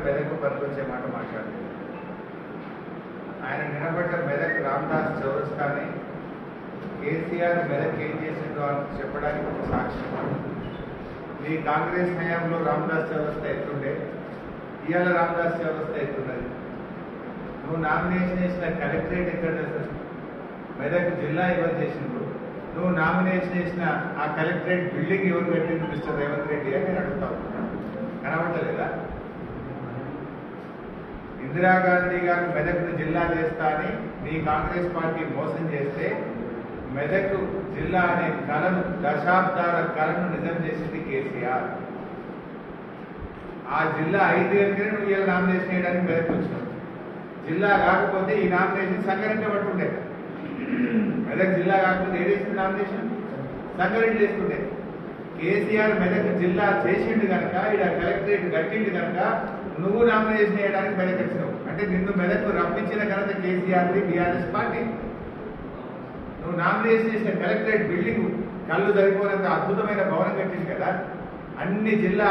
మెదక్ పనికొచ్చే మాట మాట్లాడుతుంది. ఆయన నిలబడ్డ మెదక్ రామదాస్ చౌరస్తాని కేసీఆర్ మెదక్ ఏం చేసిందో అని చెప్పడానికి ఒక సాక్ష్యం. మీ కాంగ్రెస్ హయాంలో రామదాస్ చౌరస్తా ఎత్తుండే, ఇవాళ రామదాస్ చౌరస్తా ఎత్తున్నది. నువ్వు నామినేషన్ చేసిన కలెక్టరేట్ ఎక్కడ అసలు? మెదక్ జిల్లా ఎవరు చేసిండ్రు? నువ్వు నామినేషన్ చేసిన ఆ కలెక్టరేట్ బిల్డింగ్ ఎవరు పెట్టింది మిస్టర్ రేవంత్ రెడ్డి అని నేను అడుగుతా ఉన్నాను. కనబడలేదా? ఇందిరాగాంధీ గారు మెదక్ను జిల్లా చేస్తా అని నీ కాంగ్రెస్ పార్టీ మోసం చేస్తే మెదక్ జిల్లా అనే కళను, దశాబ్దాల కళను నిజం చేసింది కేసీఆర్. ఆ జిల్లా 5 ఏళ్ళకే నువ్వు ఇలా నామినేషన్ చేయడానికి మెదక్ వచ్చినావు. జిల్లా కాకపోతే ఈ నామినేషన్ సంగారెడ్డి పట్టుండే. మెదక్ జిల్లా కాకపోతే ఏదేసింది నామినేషన్? సంగారెడ్డి వేస్తుండే. కేసీఆర్ మెదక్ జిల్లా చేసిండు కనుక, ఇక్కడ కలెక్టరేట్ కట్టిండు కనుక నువ్వు నామినేషన్ చేయడానికి మెదక్ వచ్చినావు. అంటే నిన్ను మెదక్ రప్పించిన ఘనత కేసీఆర్ది, బీఆర్ఎస్ పార్టీ. నువ్వు నామినేషన్ చేసిన కలెక్టరేట్ బిల్డింగ్ కళ్ళు సరిపోయినంత అద్భుతమైన భవనం కట్టింది కదా. అన్ని జిల్లా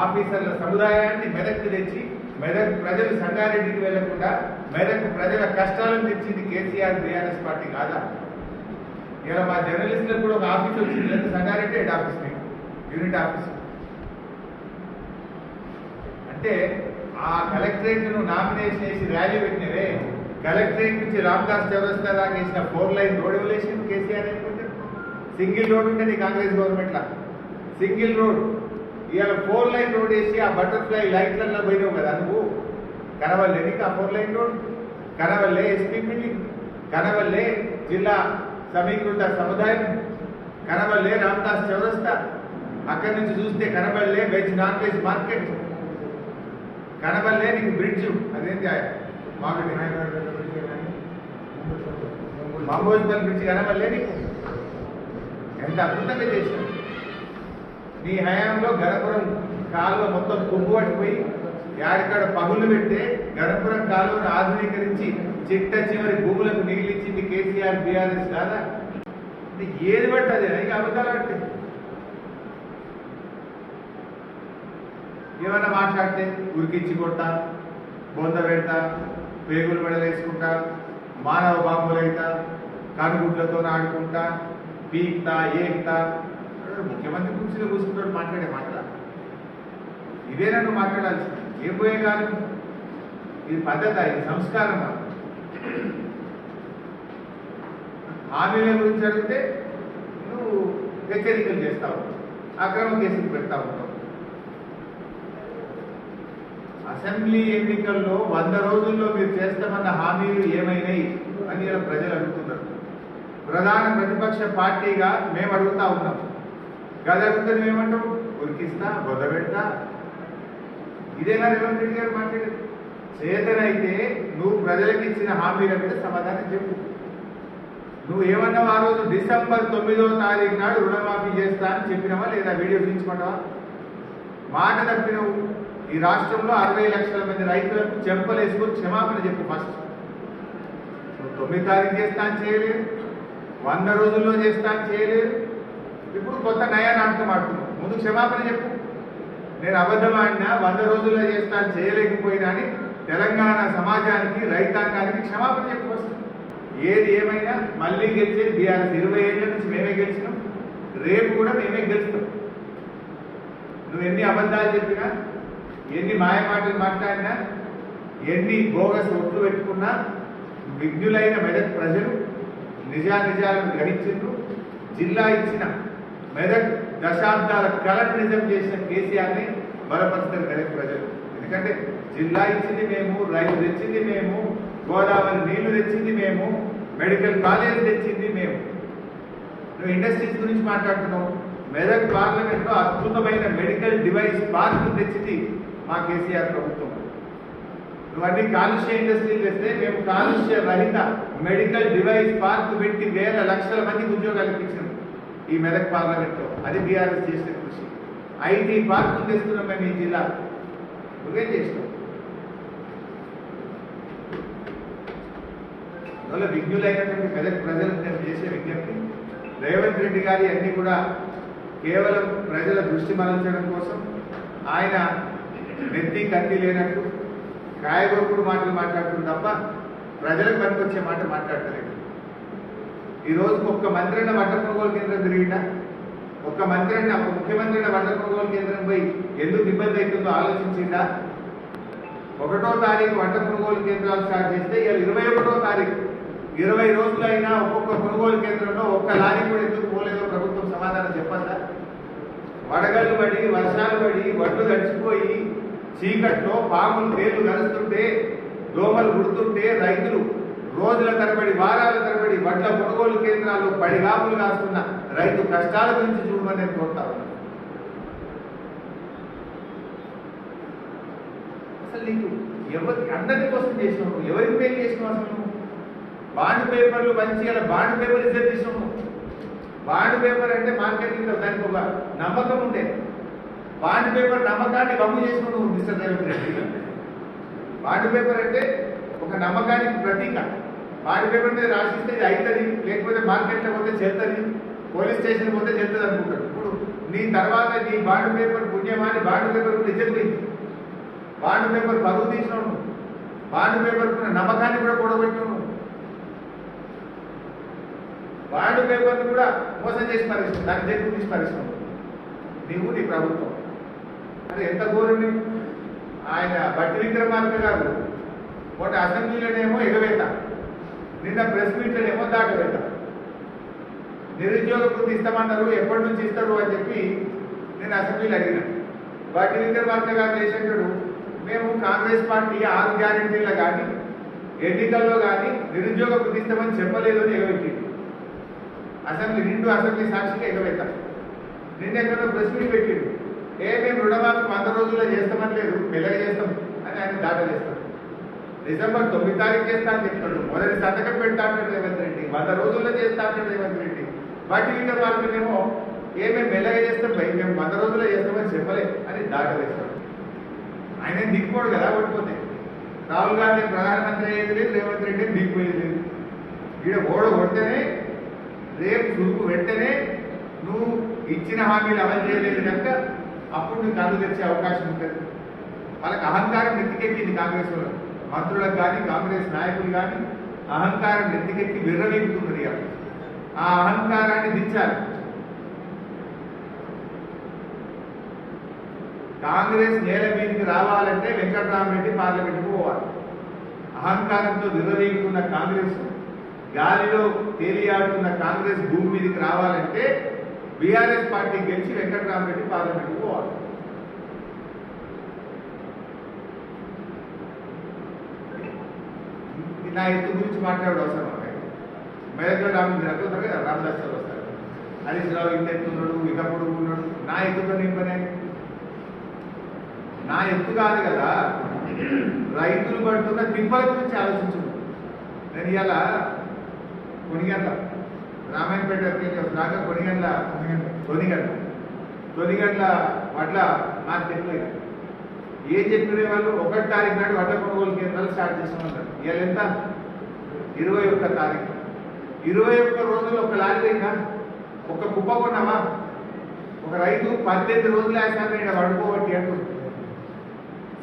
ఆఫీసర్ల సముదాయాన్ని మెదక్కు తెచ్చి మెదక్ ప్రజలు సంగారెడ్డికి వెళ్లకుండా మెదక్ ప్రజల కష్టాలను తెచ్చింది కేసీఆర్, బీఆర్ఎస్ పార్టీ కాదా? ఇలా మా జర్నలిస్టులకు కూడా ఒక ఆఫీస్ వచ్చింది, లేదు సంగారెడ్డి హెడ్ ఆఫీస్, మీకు యూనిట్ ఆఫీస్. అంటే ఆ కలెక్టరేట్ ను నామినేషన్ చేసి ర్యాలీ పెట్టినవే, కలెక్టరేట్ నుంచి రామదాస్ చౌరస్తా దాకా వేసిన 4 లైన్ రోడ్ ఎవలేషన్ కేసీఆర్ అయిపోతే. సింగిల్ రోడ్ ఉంటే నీ కాంగ్రెస్ గవర్నమెంట్ లా సింగిల్ రోడ్, ఇవాళ 4 లైన్ రోడ్ వేసి ఆ బటర్ఫ్లై లైట్లలో పోయినావు కదా నువ్వు. కనవల్లే నీకు ఆ 4 లైన్ రోడ్? కనవల్లే ఎస్పీ బిల్డింగ్? కనవల్లే జిల్లా సమీకృత సముదాయం? కనవల్లే రామదాస్ చౌరస్తా? అక్కడి నుంచి చూస్తే కనబడలే వెజ్ నాన్ వెజ్ మార్కెట్? కనబడలే నీకు బ్రిడ్జ్? అదేంటి మామూజుపల్లి బ్రిడ్జ్ కనబడలే నీకు? ఎంత అద్భుతంగా చేసినావు. నీ హయాంలో గణపురం కాలువ మొత్తం తుమ్ము పట్టిపోయి యాడికాడ పగుళ్ళు పెట్టే గణపురం కాలువను ఆధునీకరించి చిట్ట చివరి భూములకు నీళ్ళు ఇచ్చింది కేసీఆర్, బీఆర్ఎస్ కాదా? ఏది బట్టి అదే ఇక అబద్ధాలు పట్టే. ఏమన్నా మాట్లాడితే ఉరికిచ్చి కొడతా, బొంద పెడతా, పేగులు మెడలేసుకుంటా, మానవ బాంబులైతా, కనుగుడ్లతో ఆడుకుంటా, పీక్తా, ఏక్తా. ముఖ్యమంత్రి కుర్చీలో కూర్చుంటాడు మాట్లాడే మాటల ఇదేనా నువ్వు మాట్లాడాల్సింది? ఏం పోయే కాదు. ఇది పద్ధత, ఇది సంస్కారమా? హామీల గురించి అడిగితే నువ్వు హెచ్చరికలు చేస్తావు, అక్రమ కేసులు పెడతా ఉంటావు. అసెంబ్లీ ఎన్నికల్లో 100 రోజుల్లో మీరు చేస్తామన్న హామీలు ఏమైనాయి అని ప్రజలు అడుగుతున్నారు. ప్రధాన ప్రతిపక్ష పార్టీగా మేము అడుగుతా ఉన్నాం. గదరుగుతా నువ్వేమంటావు? ఉరికిస్తా, బొద్ద పెడతా. ఇదేనా రేవంత్ రెడ్డి గారు మాట్లాడేది? చేతనైతే నువ్వు ప్రజలకు ఇచ్చిన హామీల మీద సమాధానం చెప్పు. నువ్వు ఏమన్నావు ఆ రోజు? డిసెంబర్ 9వ తారీఖు నాడు రుణమాఫీ చేస్తా అని చెప్పినావా లేదా? వీడియో చూపించుకుంటావా? మాట తప్పినవు. ఈ రాష్ట్రంలో 60 లక్షల మంది రైతులకు చెంపలేసుకొని క్షమాపణ చెప్పు ఫస్ట్. నువ్వు 9వ తారీఖు చేస్తా అని చేయలేదు, 100 రోజుల్లో చేస్తా అని చేయలేదు. ఇప్పుడు కొత్త నయా నాటకం ఆడుతున్నావు. ముందు క్షమాపణ చెప్పు. నేను అబద్ధం ఆడినా, 100 రోజుల్లో చేస్తా అని చేయలేకపోయినా అని తెలంగాణ సమాజానికి, రైతాంగానికి క్షమాపణ చెప్పు వస్తుంది. ఏది ఏమైనా మళ్ళీ గెలిచేది బీఆర్ఎస్. 20 ఏళ్ల నుంచి మేమే గెలిచినాం, రేపు కూడా మేమే గెలుస్తాం. నువ్వు ఎన్ని అబద్ధాలు చెప్పినా, ఎన్ని మాయమాటలు మాట్లాడినా, ఎన్ని బోగస్ ఒట్లు పెట్టుకున్నా విఘ్నులైన మెదక్ ప్రజలు నిజాలను గ్రహించిండ్రు. జిల్లా ఇచ్చిన మెదక్ దశాబ్దాల కళను నిజం చేసిన కేసీఆర్ని బలపరుస్తారు మెదక్ ప్రజలు. ఎందుకంటే జిల్లా ఇచ్చింది మేము, రైలు తెచ్చింది మేము, గోదావరి నీళ్లు తెచ్చింది మేము, మెడికల్ కాలేజ్ తెచ్చింది మేము. నువ్వు ఇండస్ట్రీస్ గురించి మాట్లాడుతున్నావు. మెదక్ పార్లమెంట్లో అద్భుతమైన మెడికల్ డివైస్ పార్క్ తెచ్చింది మా కేసీఆర్ ప్రభుత్వం. నువ్వు అన్ని కాలుష్య ఇండస్ట్రీలు తెస్తే మేము కాలుష్య రహిత మెడికల్ డివైస్ పార్క్ పెట్టి వేల లక్షల మందికి ఉద్యోగాలు ఇప్పించాం ఈ మెదక్ పార్లమెంట్లో. అది బీఆర్ఎస్ చేసిన కృషి. ఐటీ పార్కులు తెస్తున్నాం మేము ఈ జిల్లా. నువ్వేం చేసినావు? అందువల్ల విఘ్నులైనటువంటి మెదక్ ప్రజలకు నేను చేసే విజ్ఞప్తి, రేవంత్ రెడ్డి గారి అన్ని కూడా కేవలం ప్రజల దృష్టి మరల్చడం కోసం ఆయన నెత్తి కత్తి లేనట్టు కాయగొప్పుడు మాటలు మాట్లాడుతుంది తప్ప ప్రజలకు పనికొచ్చే మాట మాట్లాడతలేదు. ఈ రోజుకు ఒక్క మంత్రి అయిన వడ్ల కొనుగోలు కేంద్రం తిరిగినా, ఒక్క మంత్రి అయిన ఒక ముఖ్యమంత్రి అయిన వడ్ల కొనుగోలు కేంద్రం పోయి ఎందుకు ఇబ్బంది అవుతుందో ఆలోచించిందా? 1వ తారీఖు వడ్ల కొనుగోలు కేంద్రాలు స్టార్ట్ చేస్తే ఇవాళ 21వ తారీఖు 20 రోజులైనా ఒక్కొక్క కొనుగోలు కేంద్రంలో ఒక్క లారీ కూడా ఎందుకు పోలేదో ప్రభుత్వం సమాధానం చెప్పద్దా? వడగళ్ళు పడి, వర్షాలు పడి, వడ్లు తడిచిపోయి, చీకట్లో పాములు తేళ్లు కలుస్తుంటే, దోమలు గుడుతుంటే రైతులు రోజుల తరబడి, వారాల తరబడి వడ్ల కొనుగోలు కేంద్రాలు పడిగాపులు కాస్తున్న రైతు కష్టాల గురించి చూడమని నేను కోరుతా ఉన్నాను. అసలు నీకు అందరి కోసం చేసినావు, ఎవరికి పేరు చేసినావు? అసలు నువ్వు బాండ్ పేపర్లు మంచిగా బాండ్ పేపర్ ఇద్దరు చేసినావు. బాండ్ పేపర్ అంటే మార్కెటింగ్ దానికి ఒక నమ్మకం ఉండే. బాండ్ పేపర్ నమ్మకాన్ని వమ్ము చేసుకుని నువ్వు mister Revanth Reddy. Bond paper అంటే ఒక నమ్మకానికి ప్రతీక. బాండ్ పేపర్ మీద రాసిస్తే ఇది అవుతుంది, లేకపోతే మార్కెట్లో పోతే చెల్తుంది, పోలీస్ స్టేషన్ పోతే చెల్తుంది అనుకుంటాడు. ఇప్పుడు నీ తర్వాత నీ బాండ్ పేపర్ పుణ్యమాని బాండ్ పేపర్ కూడా ఇజ్జత్ పోయింది. బాండ్ పేపర్ పరువు తీసినావు. బాండ్ పేపర్ నమ్మకాన్ని కూడా కూడబెట్టినావు. బాండ్ పేపర్ని కూడా మోసం చేసి పరిశ్రమ, దాన్ని జైలు తీసి పరిశ్రమ నీవు నీ ప్రభుత్వం. అంటే ఎంత ఘోరం! ఆయన బట్టి విక్రమార్క గారు ఒకటి అసెంబ్లీలోనేమో ఎగవేత, నిన్న ప్రెస్ మీట్లోనేమో దాటవేత. నిరుద్యోగ వృత్తి ఇస్తామన్నారు, ఎప్పటి నుంచి ఇస్తారు అని చెప్పి నేను అసెంబ్లీలో అడిగిన. బట్టి విక్రమార్క గారు చేసేటాడు, మేము కాంగ్రెస్ పార్టీ 6 గ్యారెంటీల్లో కానీ ఎన్నికల్లో కానీ నిరుద్యోగ వృత్తి ఇస్తామని చెప్పలేదు అని ఎగబెట్టింది. నిండు అసెంబ్లీ సాక్షిగా ఎగవేత. నిన్న ఎక్కడో ప్రెస్ మీట్ పెట్టిండు, మేము రుణమాఫీ 100 రోజుల్లో చేస్తామని లేదు, మెల్లగా చేస్తాం అని ఆయన దాటలేస్తాడు. డిసెంబర్ 9 తారీఖు చేస్తా అని చెప్తాడు, మొదటి సంతకం పెడతా అంటాడు రేవంత్ రెడ్డి, 100 రోజుల్లో చేస్తా అంటాడు రేవంత్ రెడ్డి. బట్టి విక్రమార్కనేమో మేము మెల్లగా చేస్తాం భయ్, మేము 100 రోజుల్లో చేస్తామని చెప్పలే అని దాటలేస్తాడు. ఆయన దిక్కుపోడు కదా ఓడిపోతే. రాహుల్ గాంధీ ప్రధానమంత్రి అయ్యేది లేదు, రేవంత్ రెడ్డి దిక్కుపోయేది లేదు. ఈడ ఓడ కొడితేనే రేపు చురుకు వెంటనే నువ్వు ఇచ్చిన హామీలు అమలు చేయలేదు కనుక అప్పుడు నువ్వు కళ్ళు తెచ్చే అవకాశం ఉంటుంది. వాళ్ళకి అహంకారం నెత్తికెక్కింది. కాంగ్రెస్ వాళ్ళు మంత్రులకు కానీ కాంగ్రెస్ నాయకులు కానీ అహంకారం నెత్తికెక్కి విర్రవీగుతున్నది. ఆ అహంకారాన్ని దించాలి. కాంగ్రెస్ నేల మీదకి రావాలంటే వెంకటరామరెడ్డి పార్లమెంట్కి పోవాలి. అహంకారంతో విర్రవీగుతున్న కాంగ్రెస్, గాలిలో తేలియాడుతున్న కాంగ్రెస్ భూమి మీదకి రావాలంటే బీఆర్ఎస్ పార్టీ గెలిచి వెంకటరామరెడ్డి పార్లమెంట్కి పోవాలి. నా ఎత్తు గురించి మాట్లాడే అవసరం ఉంటాయి. మెదక్లో రామదాస్ గారు వస్తారు, హరీష్ రావు ఇంత ఎత్తున్నాడు, ఇకప్పుడు ఉన్నాడు. నా ఎత్తుతో నింపనే, నా ఎత్తు కాదు కదా, రైతులు పడుతున్న తిప్పల గురించి ఆలోచించు. నేను ఇవాళ కొనిగండ్ల రామాయణపేట రాక కొనిగండ్ల వడ్ల మార్కెట్లో ఏం చెప్పిన వాళ్ళు 1వ తారీఖు నాడు వడ్ల కొనుగోలు కేంద్రాలు స్టార్ట్ చేస్తామంటారు. ఇవాళ ఎంత? 21 తారీఖు. 21 రోజులు ఒక లారీ అయినా ఒక కుప్ప కొన్నావా? ఒక రైతు 18 రోజులు వేసాను ఇక్కడ పడుకోబట్టి అంటుంది.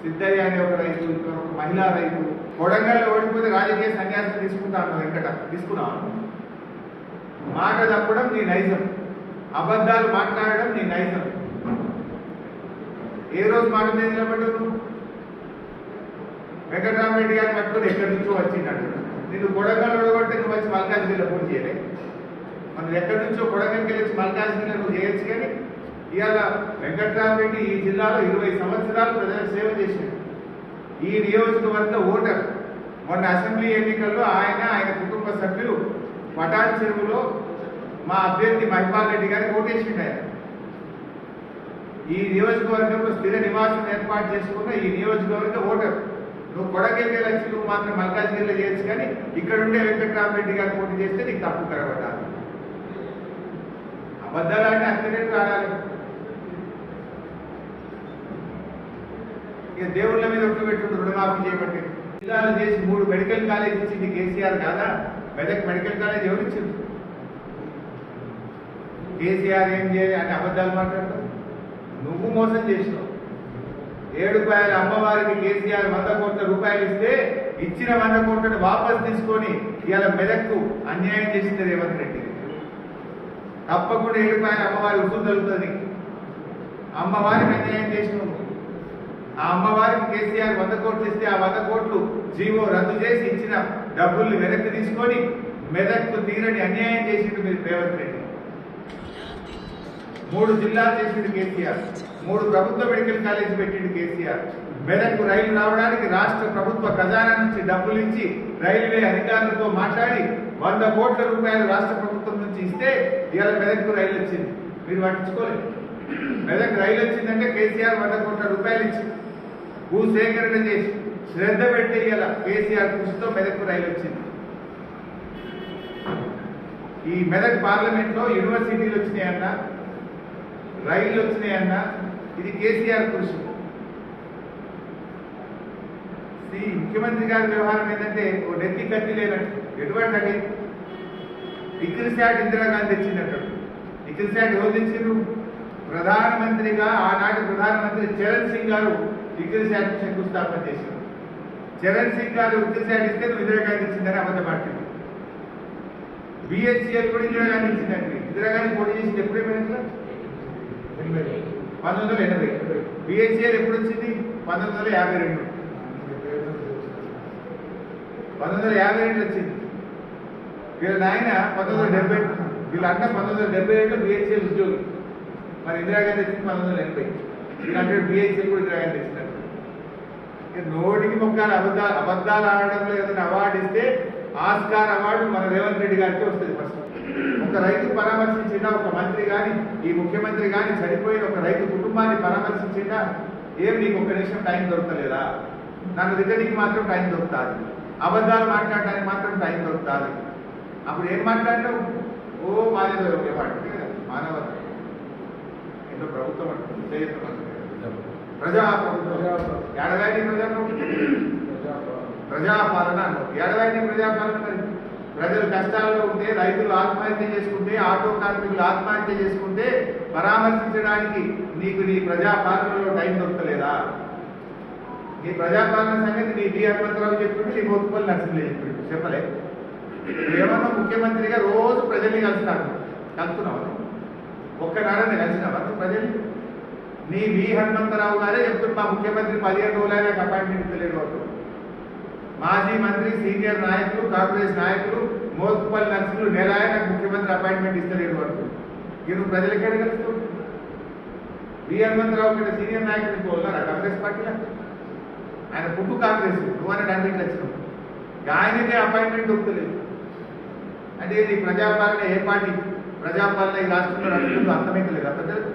సిద్ధయ్య అనే ఒక రైతు, ఒక మహిళా రైతు కొడంగల్లో ఓడిపోతే రాజకీయ సన్యాసం తీసుకుంటా అన్నావు. వెంకట తీసుకున్నావు. మాట తప్పడం నీ నైజం, అబద్ధాలు మాట్లాడడం నీ నైజం. ఏ రోజు మాట మీద నిలబడ్డావు? వెంకటరామరెడ్డి గారిని పట్టుకొని ఎక్కడి నుంచో వచ్చిందంటు. నిన్ను కొడంగల్ ఓడగొట్టే నువ్వు వచ్చి మల్కాజ్గిరిలో పోటీ చేయలే. మనం ఎక్కడి నుంచో కొడంగల్కి వెళ్ళి మల్కాజ్గిరిలో నువ్వు చేయొచ్చు. కానీ ఇవాళ వెంకటరామరెడ్డి ఈ జిల్లాలో 20 సంవత్సరాలు ప్రజలకు సేవ చేశాడు. ఈ నియోజకవర్గ ఓటర్. మొన్న అసెంబ్లీ ఎన్నికల్లో ఆయన కుటుంబ సభ్యులు పటాన్ చెరువులో మా అభ్యర్థి మహిపాల్ రెడ్డి గారికి ఓటేసిండు. ఆయన ఈ నియోజకవర్గంలో స్థిర నివాసం ఏర్పాటు చేసుకున్న ఈ నియోజకవర్గ ఓటర్. నువ్వు కొడంగల్కి వచ్చి నువ్వు మాత్రం మల్కాజ్గిరిలో చేయొచ్చు, కానీ ఇక్కడ ఉండే వెంకటరామరెడ్డి గారు పోటీ చేస్తే నీకు తప్పు కరబడ్డాలి. అబద్ధాలంటే అత్తినట్టు ఆడాలి. ఇక దేవుళ్ళ మీద ఒట్టు పెట్టుకుంటూ రుణమాఫీ చేయబట్టి జిల్లాలు చేసి 3 మెడికల్ కాలేజ్ ఇచ్చింది కేసీఆర్ కాదా? మెదక్ మెడికల్ కాలేజ్ ఎవరు ఇచ్చింది? కేసీఆర్ ఏం చేయాలి అని అబద్ధాలు మాట్లాడతావు. నువ్వు మోసం చేసినావు. ఏడుపాయల అమ్మవారికి కేసీఆర్ 100 కోట్ల రూపాయలు ఇస్తే ఇచ్చిన 100 కోట్లను వాపస్ తీసుకొని ఇవాళ మెదక్కు అన్యాయం చేసింది రేవంత్ రెడ్డి. తప్పకుండా ఏడుపాయల అమ్మవారి ఉసురు తగ్గుతుంది. అమ్మవారికి అన్యాయం చేసినాము. ఆ అమ్మవారికి కేసీఆర్ 100 కోట్లు ఇస్తే ఆ 100 కోట్లు జీవో రద్దు చేసి ఇచ్చిన డబ్బుల్ని వెనక్కి తీసుకొని మెదక్కు తీరని అన్యాయం చేసిండు మీరు రేవంత్ రెడ్డి. 3 జిల్లాలు చేసిండు కేసీఆర్, 3 ప్రభుత్వ మెడికల్ కాలేజ్ పెట్టిండు కేసీఆర్. మెదక్కు రైలు రావడానికి రాష్ట్ర ప్రభుత్వ ఖజానా నుంచి డబ్బులు ఇచ్చి రైల్వే అధికారులతో మాట్లాడి 100 కోట్ల రూపాయలు రాష్ట్ర ప్రభుత్వం నుంచి ఇస్తే ఇవాళ మెదక్కు రైలు వచ్చింది. మీరు పట్టించుకోలేదు. మెదక్ రైలు వచ్చిందంటే కేసీఆర్ 100 కోట్ల రూపాయలు ఇచ్చి భూసేకరణ చేసి శ్రద్ధ పెట్టి ఇవాళ కేసీఆర్ కృషితో మెదక్కు రైలు వచ్చింది. ఈ మెదక్ పార్లమెంట్ లో యూనివర్సిటీలు వచ్చినాయన్నా, రైళ్లు వచ్చినాయన్నా, ఇది కేసీఆర్ కృషి. ముఖ్యమంత్రి గారి వ్యవహారం ఏంటంటే ఓ నెత్తి కత్తి లేనట్టు. ఎటువంటి ఇక్రిశాట్ ఇందిరాగాంధీ తెచ్చిందట. ఇక్రిశాట్ ఎవరు తెచ్చిండ్రు? ప్రధానమంత్రిగా ఆనాటి ప్రధానమంత్రి చరణ్ సింగ్ గారు ఇక్రిశాట్ శంకుస్థాపన చేశారు. చరణ్ సింగ్ గారు ఇక్రిశాట్ ఇస్తే నువ్వు ఇందిరాగాంధీ ఇచ్చిందని అబద్ధపడుతుంది. బిహెచ్ఎల్ కూడా ఇందిరాగాంధీ ఇచ్చిందండి. ఇందిరాగాంధీ పోటీ చేసింది ఎప్పుడైపోయినట్లా? 1980. బిహెచ్ఎల్ ఎప్పుడు వచ్చింది? 1952. 1952 వచ్చింది. వీళ్ళ నాయన 1970, వీళ్ళ అన్న 1972లో బిహెచ్ఎల్ ఉద్యోగి. మరి ఇందిరాగాంధీ వచ్చింది 1980. వీళ్ళంటే బిహెచ్ఎల్ కూడా ఇందిరాగాంధీ ఇచ్చినట్టు. నోటికి మొక్కలు అబద్ధాలు ఆడడంలో ఏదైనా అవార్డు ఇస్తే ఆస్కార్ అవార్డు మన రేవంత్ రెడ్డి గారికి వస్తుంది. ఫస్ట్ ఒక రైతు పరామర్శించిందా, ఒక మంత్రి కానీ ఈ ముఖ్యమంత్రి కానీ చనిపోయిన ఒక రైతు కుటుంబాన్ని పరామర్శించిందా? ఏం నీకు ఒక్క నిమిషం టైం దొరకలేదా? నన్ను రిటర్నింగ్ మాత్రం టైం దొరుకుతుంది, అబద్ధాలు మాట్లాడడానికి మాత్రం టైం దొరుకుతుంది. అప్పుడు ఏం మాట్లాడినావు? ఓ మానేదో మాట్లాడితే కదా మానవత ఎన్నో ప్రభుత్వం అంటుంది, ప్రజాప్రభుత్వం. ఏడవాయిని ప్రజాపాలన అన్నావు. ఏడవాయిని ప్రజాపాలన. మరి ప్రజలు కష్టాల్లో ఉంటే, రైతులు ఆత్మహత్య చేసుకుంటే, ఆటో కార్మికులు ఆత్మహత్య చేసుకుంటే పరామర్శించడానికి నీకు నీ ప్రజాపాలనలో టైం దొరకలేదా? నీ ప్రజాపాలన సంగతి నీ బి హనుమంతరావు చెప్పిండు, నీ మోత్తుపల్లి నరసింహ చెప్పిండు. చెప్పలే? ఏమన్నా ముఖ్యమంత్రిగా రోజు ప్రజల్ని కలుస్తున్నావు? ఒక్కనాడని కలిసినావా నువ్వు ప్రజల్ని? నీ వి హనుమంతరావు గారే చెప్తున్నా మా ముఖ్యమంత్రి 15 రోజులైనా అపాయింట్మెంట్ ఇవ్వలేడు అంటూ. మాజీ మంత్రి, సీనియర్ నాయకులు, కాంగ్రెస్ నాయకులు మోత్తుపల్లి నర్సులు నెలాయ నాకు ముఖ్యమంత్రి అపాయింట్మెంట్ ఇస్తలేడు అంటూ. ఇక నువ్వు ప్రజలకి అడగలుగుతావు? వి హనుమంతరావు కంటే సీనియర్ నాయకుడికి పోలారా కాంగ్రెస్ పార్టీలో? ఆయన పుట్టు కాంగ్రెస్, నువ్వు అని అన్నింటి వచ్చినావు. ఆయనకే అపాయింట్మెంట్ దొరుకుతలేదు అంటే ఇది ప్రజాపాలన ఏ పార్టీ? ప్రజాపాలన ఈ రాష్ట్రంలో నడుస్తుందో అర్థమైతే లేదా ప్రజలకు?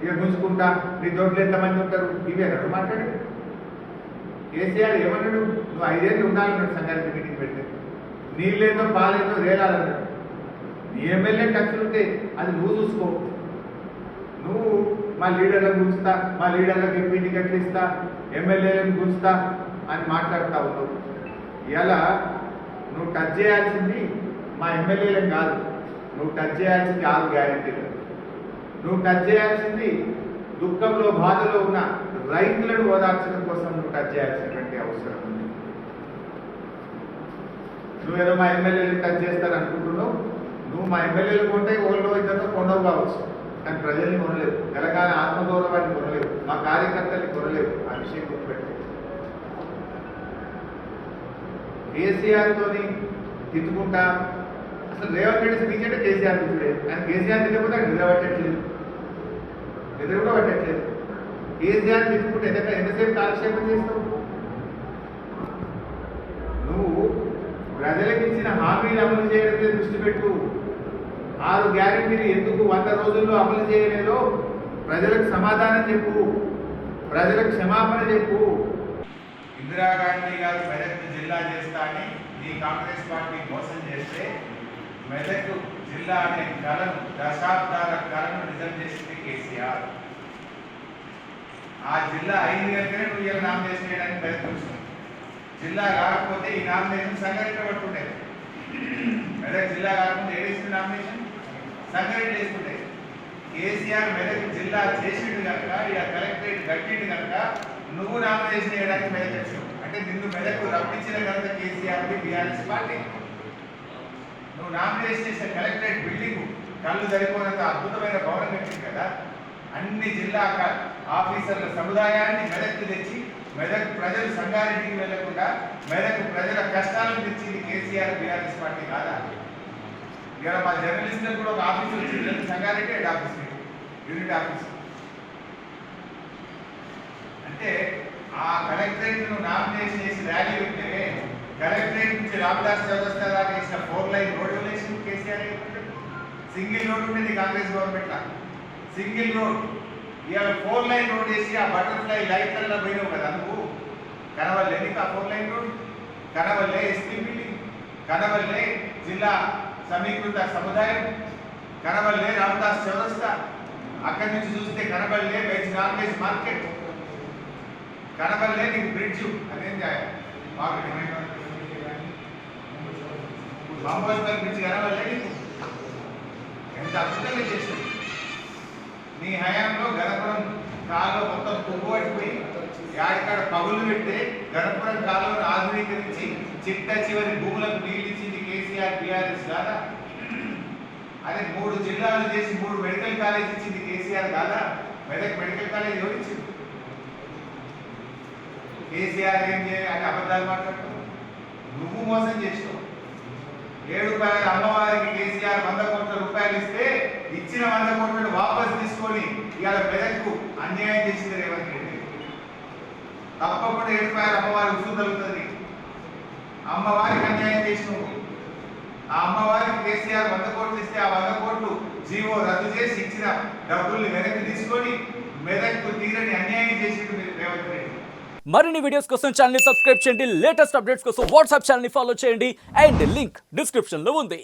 ఇక గుంజుకుంటా నీ దొడ్లు ఎంతమంది ఉంటారు ఇవే అన్నాడు మాట్లాడి. కేసీఆర్ ఏమన్నాడు? నువ్వు 5 ఏళ్ళు ఉండాలన్నాడు సంగారెడ్డి మీటింగ్ పెడితే. నీళ్ళేదో పాలేదో రేలాలన్నాడు. నీ ఎమ్మెల్యే ఖర్చులు ఉంటే అది నువ్వు చూసుకో. నువ్వు మా లీడర్లను గుంచుతా, మా లీడర్లకు ఎంపీ టికెట్లు ఇస్తా, ఎమ్మెల్యేలను గుంచుతా అని మాట్లాడుతూ ఉన్నావు. ఇలా నువ్వు టచ్ చేయాల్సింది మా ఎమ్మెల్యేలను కాదు, నువ్వు టచ్ చేయాల్సింది 6 గ్యారెంటీలు. నువ్వు టచ్ చేయాల్సింది దుఃఖంలో బాధలో ఉన్న రైతులను ఓదార్చడం కోసం నువ్వు టచ్ చేయాల్సినటువంటి అవసరం ఉంది. నువ్వేదో మా ఎమ్మెల్యేలు టచ్ చేస్తారనుకుంటున్నావు. నువ్వు మా ఎమ్మెల్యేలు కొంటే ఒకళ్ళు ఇద్దరు కొండవు కావచ్చు, కానీ ప్రజల్ని కొనలేవు. తెలంగాణ ఆత్మగౌరవాన్ని కొనలేవు, మా కార్యకర్తల్ని కొనలేవు. ఆ విషయం గుర్తుపెట్టు. కేసీఆర్తోని తిట్టుకుంటా అసలు రేవంత్ రెడ్డి స్పీచ్ అంటే కేసీఆర్ తిట్టుడే. ఆయన కేసీఆర్ తిట్టకపోతే ఆయన నిద్ర పట్టట్లేదు, నిద్ర కూడా పట్టట్లేదు. కేసీఆర్ తిట్టుకుంటే ఎంతసేపు కాలక్షేపం చేస్తావు? నువ్వు ప్రజలకు ఇచ్చిన హామీలు అమలు చేయడం మీద దృష్టి పెట్టు. 6 గ్యారెంటీలు ఎందుకు 100 రోజుల్లో అమలు చేయలేదో ప్రజలకు సమాధానం చెప్పు, ప్రజలకు క్షమాపణ చెప్పు. ఇందిరాగాంధీ గారు మెదక్ జిల్లా చేస్తా అని ఈ కాంగ్రెస్ పార్టీ మోసం చేస్తే మెదక్ జిల్లా అనే కళను, దశాబ్దాల కళను నిజం చేసింది కేసీఆర్. ఆ జిల్లా అయింది కనుకనే నువ్వు ఇలా నామినేషన్ చేయడానికి ప్రయత్నిస్తున్నావు. జిల్లా కాకపోతే ఈ నామినేషన్ సంగారెడ్డి పట్టుకుంటాయి. మెదక్ జిల్లా కాకపోతే ఏడేసిన నామినేషన్ సంగారెడ్డి వేసుకుంటాయి. కేసీఆర్ మెదక్ జిల్లా చేసిండు కనుక ఇక కలెక్టరేట్ కట్టిండు కనుక నువ్వు నామినేషన్ చేయడానికి మెదక్ వచ్చావు. అంటే నిన్ను మెదక్ రప్పించిన కనుక కేసీఆర్ బీఆర్ఎస్ పార్టీ. నువ్వు నామినేషన్ చేసిన కలెక్టరేట్ బిల్డింగ్ కళ్ళు సరిపోయినంత అద్భుతమైన భవనం కట్టింది కదా. అన్ని జిల్లా ఆఫీసర్ల సముదాయాన్ని మెదక్కి తెచ్చి మెదక్ ప్రజలు సంగారెడ్డికి వెళ్లకుండా మెదక్ ప్రజల కష్టాలను తెచ్చింది కేసీఆర్ బీఆర్ఎస్ పార్టీ కాదా? ఇవాళ మా జర్నలిస్టులకు కూడా ఒక ఆఫీస్ వచ్చింది, Sangareddy head office, unit office. అంటే ఆ కలెక్టరేట్ ను నామినేషన్ చేసి ర్యాలీ ఉంటే కలెక్టరేట్ నుంచి రామదాస్ చౌరస్తా దాకా వేసిన 4 లైన్ రోడ్డు వేసింది కేసీఆర్. సింగిల్ రోడ్ ఉండేది కాంగ్రెస్ గవర్నమెంట్ లా, సింగిల్ రోడ్. ఇవాళ 4 లైన్ రోడ్ వేసి ఆ బటర్ఫ్లై లైట్లలో పోయినావు కదా నువ్వు. కనవల్లే నీకు ఆ 4 లైన్ రోడ్, కనవల్లే ఎస్పీ బిల్డింగ్, కనవల్లే జిల్లా సమీకృత సముదాయం, కనవల్లే రామదాస్ చౌరస్తా, అక్కడి నుంచి చూస్తే కనవల్లే వెజ్ నాన్ వెజ్ మార్కెట్, కనవల్లే నీకు బ్రిడ్జ్. అదేం బాంబోస్పల్ బ్రిడ్జ్ కనవల్లే నీకు. ఎంత అద్భుతంగా చేసింది నీ హయాంలో. గణపురం కాలువ మొత్తం పువ్వుపడిపోయి యాడికాడ పగులు పెడితే గణపురం కాలువను ఆధునీకరించి చిట్ట చివరి భూములకు నీళ్ళు ఇచ్చింది కేసీఆర్ బీఆర్ఎస్ కాదా? అదే 3 జిల్లాలు చేసి 3 మెడికల్ కాలేజ్ ఇచ్చింది కేసీఆర్ కాదా? మెదక్ మెడికల్ కాలేజ్ ఎవరు ఇచ్చింది? కేసీఆర్ ఏం చేయాలి? అబద్ధాలు మాట్లాడుతావు. నువ్వు మోసం చేస్తావు. 7 రూపాయల అమ్మవారికి కేసీఆర్ 100 కోట్ల రూపాయలు ఇస్తే ఇచ్చిన 100 కోట్లను వాపసు తీసుకొని ఇవాళ మెదక్కు అన్యాయం చేసింది రేవంత్ రెడ్డి. తప్పకుండా 7 రూపాయల అమ్మవారి ఉసురు తగ్గుతుంది. అమ్మవారికి అన్యాయం చేసినావు. ఆ అమ్మవారికి కేసీఆర్ 100 కోట్లు ఇస్తే ఆ 100 కోట్లు జీవో రద్దు చేసి ఇచ్చిన డబ్బుల్ని వెనక్కి తీసుకొని మెదక్కు తీరని అన్యాయం చేసింది రేవంత్ రెడ్డి. మరిన్ని వీడియోస్ కోసం ఛానల్ ని సబ్స్క్రైబ్ చేయండి, లేటెస్ట్ అప్డేట్స్ కోసం వాట్సాప్ ఛానల్ ని ఫాలో చేయండి అండ్ లింక్ డిస్క్రిప్షన్ లో ఉంది.